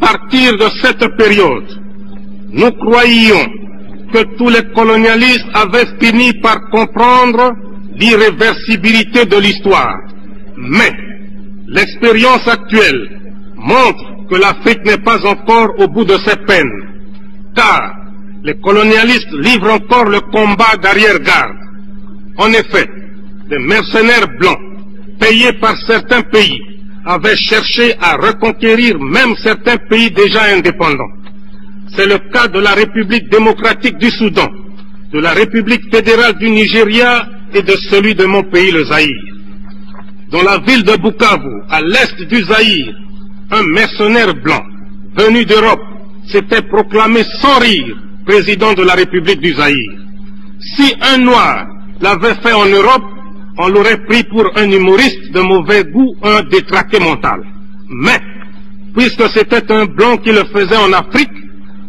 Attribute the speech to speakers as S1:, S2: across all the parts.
S1: partir de cette période, nous croyions que tous les colonialistes avaient fini par comprendre l'irréversibilité de l'histoire. Mais l'expérience actuelle montre que l'Afrique n'est pas encore au bout de ses peines, car les colonialistes livrent encore le combat d'arrière-garde. En effet, des mercenaires blancs, payés par certains pays, avaient cherché à reconquérir même certains pays déjà indépendants. C'est le cas de la République démocratique du Soudan, de la République fédérale du Nigeria et de celui de mon pays, le Zaïre. Dans la ville de Bukavu, à l'est du Zaïre, un mercenaire blanc, venu d'Europe, s'était proclamé sans rire président de la République du Zaïre. Si un noir l'avait fait en Europe, on l'aurait pris pour un humoriste de mauvais goût, un détraqué mental. Mais, puisque c'était un blanc qui le faisait en Afrique,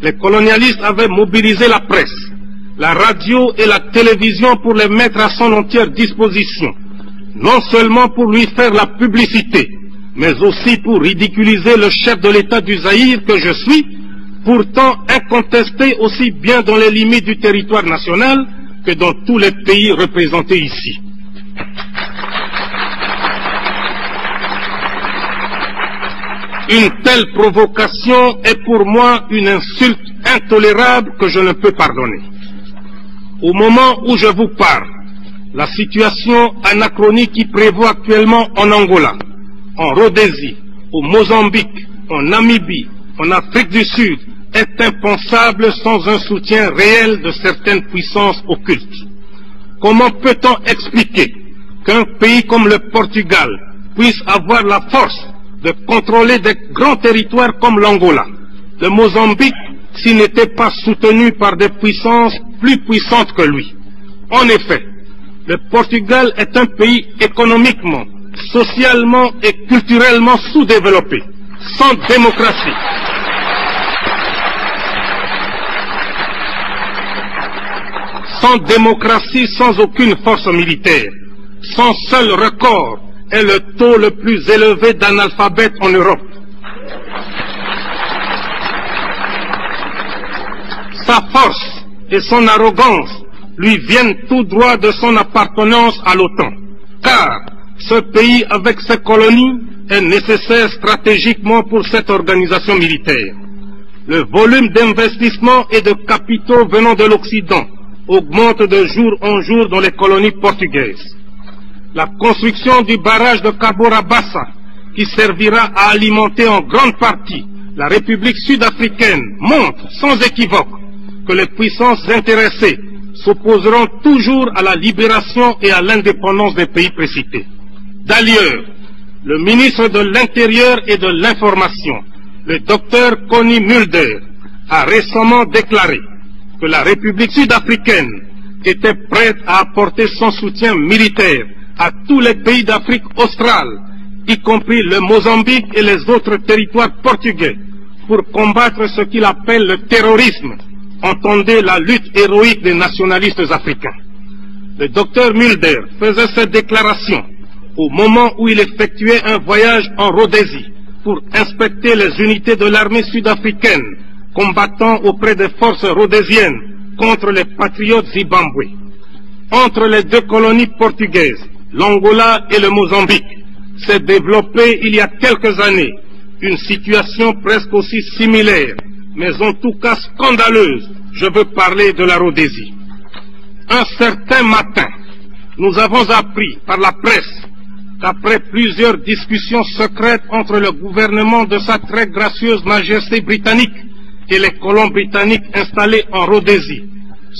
S1: les colonialistes avaient mobilisé la presse, la radio et la télévision pour les mettre à son entière disposition, non seulement pour lui faire la publicité, mais aussi pour ridiculiser le chef de l'État du Zaïre que je suis, pourtant incontesté aussi bien dans les limites du territoire national que dans tous les pays représentés ici. Une telle provocation est pour moi une insulte intolérable que je ne peux pardonner. Au moment où je vous parle, la situation anachronique qui prévaut actuellement en Angola, en Rhodésie, au Mozambique, en Namibie, en Afrique du Sud, est impensable sans un soutien réel de certaines puissances occultes. Comment peut-on expliquer qu'un pays comme le Portugal puisse avoir la force de contrôler des grands territoires comme l'Angola, le Mozambique, s'il n'était pas soutenu par des puissances plus puissantes que lui? En effet, le Portugal est un pays économiquement, socialement et culturellement sous-développé, sans démocratie. Sans démocratie, sans aucune force militaire. Son seul record est le taux le plus élevé d'analphabètes en Europe. Sa force et son arrogance lui viennent tout droit de son appartenance à l'OTAN, car ce pays avec ses colonies est nécessaire stratégiquement pour cette organisation militaire. Le volume d'investissement et de capitaux venant de l'Occident augmente de jour en jour dans les colonies portugaises. La construction du barrage de Cabora Bassa, qui servira à alimenter en grande partie la République sud-africaine, montre sans équivoque que les puissances intéressées s'opposeront toujours à la libération et à l'indépendance des pays précités. D'ailleurs, le ministre de l'Intérieur et de l'Information, le docteur Connie Mulder, a récemment déclaré que la République sud-africaine était prête à apporter son soutien militaire à tous les pays d'Afrique australe, y compris le Mozambique et les autres territoires portugais, pour combattre ce qu'il appelle le terrorisme, entendez la lutte héroïque des nationalistes africains. Le docteur Mulder faisait cette déclaration au moment où il effectuait un voyage en Rhodésie pour inspecter les unités de l'armée sud-africaine combattant auprès des forces rhodésiennes contre les patriotes zimbabwe. Entre les deux colonies portugaises, l'Angola et le Mozambique, s'est développée il y a quelques années une situation presque aussi similaire, mais en tout cas scandaleuse. Je veux parler de la Rhodésie. Un certain matin, nous avons appris par la presse qu'après plusieurs discussions secrètes entre le gouvernement de sa très gracieuse majesté britannique et les colons britanniques installés en Rhodésie,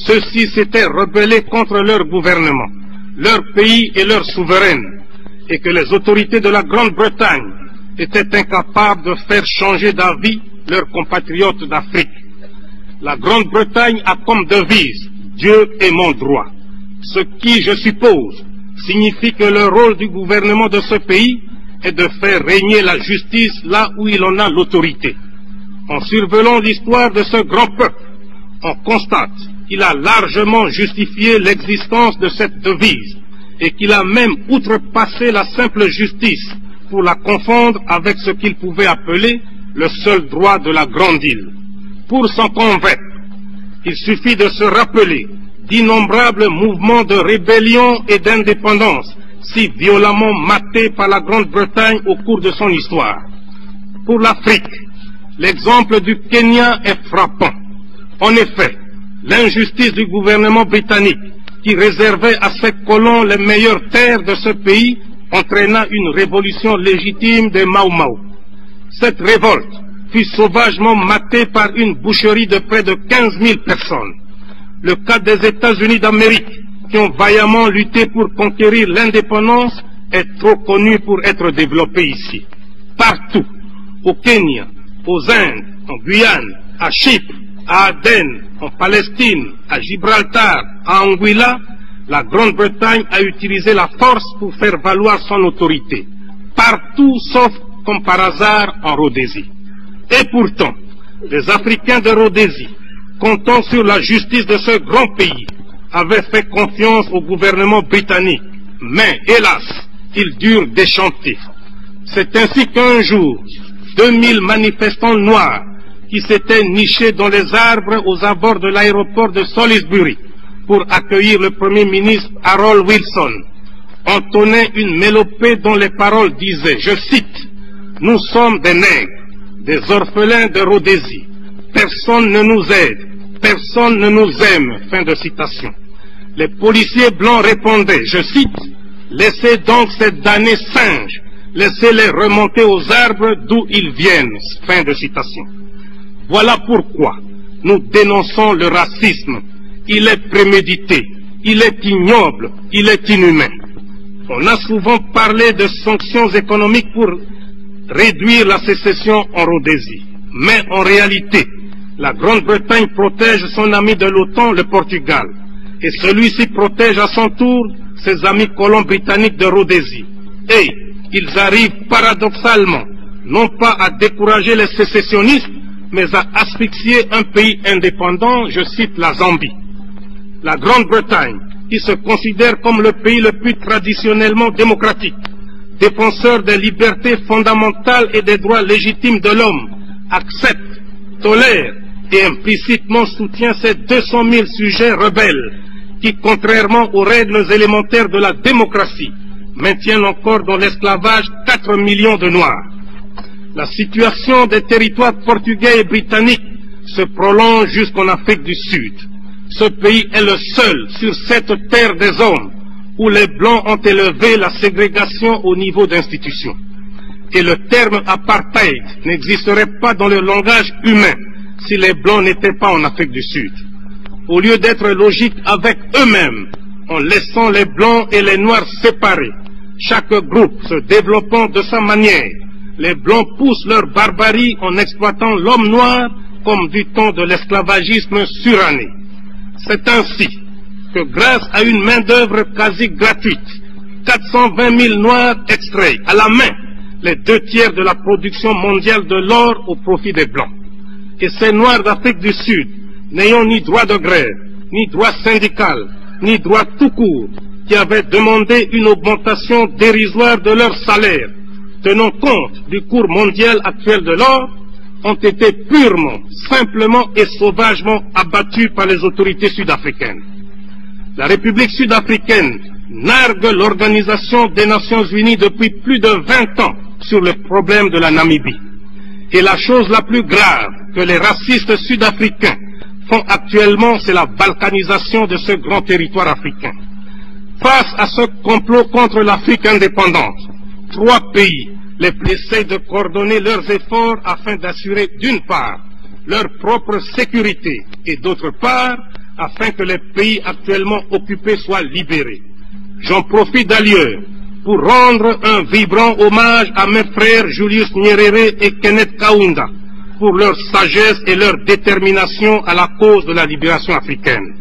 S1: ceux-ci s'étaient rebellés contre leur gouvernement, leur pays et leur souveraine, et que les autorités de la Grande-Bretagne étaient incapables de faire changer d'avis leurs compatriotes d'Afrique. La Grande-Bretagne a comme devise « Dieu est mon droit », ce qui, je suppose, signifie que le rôle du gouvernement de ce pays est de faire régner la justice là où il en a l'autorité. En survolant l'histoire de ce grand peuple, on constate qu'il a largement justifié l'existence de cette devise et qu'il a même outrepassé la simple justice pour la confondre avec ce qu'il pouvait appeler le seul droit de la grande île. Pour s'en convaincre, il suffit de se rappeler d'innombrables mouvements de rébellion et d'indépendance si violemment matés par la Grande-Bretagne au cours de son histoire. Pour l'Afrique, l'exemple du Kenya est frappant. En effet, l'injustice du gouvernement britannique qui réservait à ses colons les meilleures terres de ce pays entraîna une révolution légitime des Mau Mau. Cette révolte fut sauvagement matée par une boucherie de près de 15 000 personnes. Le cas des États-Unis d'Amérique, qui ont vaillamment lutté pour conquérir l'indépendance, est trop connu pour être développé ici. Partout, au Kenya, aux Indes, en Guyane, à Chypre, à Aden, en Palestine, à Gibraltar, à Anguilla, la Grande-Bretagne a utilisé la force pour faire valoir son autorité. Partout sauf, comme par hasard, en Rhodésie. Et pourtant, les Africains de Rhodésie, comptant sur la justice de ce grand pays, avaient fait confiance au gouvernement britannique. Mais, hélas, ils durent déchanter. C'est ainsi qu'un jour, 2000 manifestants noirs qui s'étaient nichés dans les arbres aux abords de l'aéroport de Salisbury pour accueillir le Premier ministre Harold Wilson, entonnaient une mélopée dont les paroles disaient, je cite, « Nous sommes des nègres, des orphelins de Rhodésie. Personne ne nous aide, personne ne nous aime. » Fin de citation. Les policiers blancs répondaient, je cite, « Laissez donc ces damnés singes, laissez-les remonter aux arbres d'où ils viennent. » Fin de citation. Voilà pourquoi nous dénonçons le racisme. Il est prémédité, il est ignoble, il est inhumain. On a souvent parlé de sanctions économiques pour réduire la sécession en Rhodésie. Mais en réalité, la Grande-Bretagne protège son ami de l'OTAN, le Portugal. Et celui-ci protège à son tour ses amis colons britanniques de Rhodésie. Et ils arrivent paradoxalement, non pas à décourager les sécessionnistes, mais à asphyxier un pays indépendant, je cite la Zambie. La Grande-Bretagne, qui se considère comme le pays le plus traditionnellement démocratique, défenseur des libertés fondamentales et des droits légitimes de l'homme, accepte, tolère et implicitement soutient ces 200 000 sujets rebelles qui, contrairement aux règles élémentaires de la démocratie, maintiennent encore dans l'esclavage 4 millions de Noirs. La situation des territoires portugais et britanniques se prolonge jusqu'en Afrique du Sud. Ce pays est le seul sur cette terre des hommes où les Blancs ont élevé la ségrégation au niveau d'institutions. Et le terme apartheid n'existerait pas dans le langage humain si les Blancs n'étaient pas en Afrique du Sud. Au lieu d'être logiques avec eux-mêmes, en laissant les Blancs et les Noirs séparés, chaque groupe se développant de sa manière, les Blancs poussent leur barbarie en exploitant l'homme noir comme du temps de l'esclavagisme suranné. C'est ainsi que grâce à une main-d'œuvre quasi gratuite, 420 000 Noirs extraient à la main les 2/3 de la production mondiale de l'or au profit des Blancs. Et ces Noirs d'Afrique du Sud, n'ayant ni droit de grève, ni droit syndical, ni droit tout court, qui avaient demandé une augmentation dérisoire de leur salaire, tenant compte du cours mondial actuel de l'or, ont été purement, simplement et sauvagement abattus par les autorités sud-africaines. La République sud-africaine nargue l'Organisation des Nations Unies depuis plus de 20 ans sur le problème de la Namibie. Et la chose la plus grave que les racistes sud-africains font actuellement, c'est la balkanisation de ce grand territoire africain. Face à ce complot contre l'Afrique indépendante, 3 pays les plus essayent de coordonner leurs efforts afin d'assurer d'une part leur propre sécurité et d'autre part afin que les pays actuellement occupés soient libérés. J'en profite d'ailleurs pour rendre un vibrant hommage à mes frères Julius Nyerere et Kenneth Kaunda pour leur sagesse et leur détermination à la cause de la libération africaine.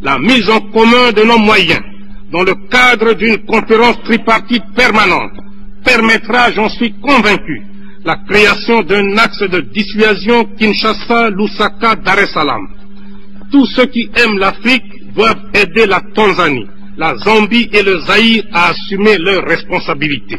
S1: La mise en commun de nos moyens dans le cadre d'une conférence tripartite permanente permettra, j'en suis convaincu, la création d'un axe de dissuasion Kinshasa-Lusaka-Dar es Salaam. Tous ceux qui aiment l'Afrique doivent aider la Tanzanie, la Zambie et le Zaïre à assumer leurs responsabilités.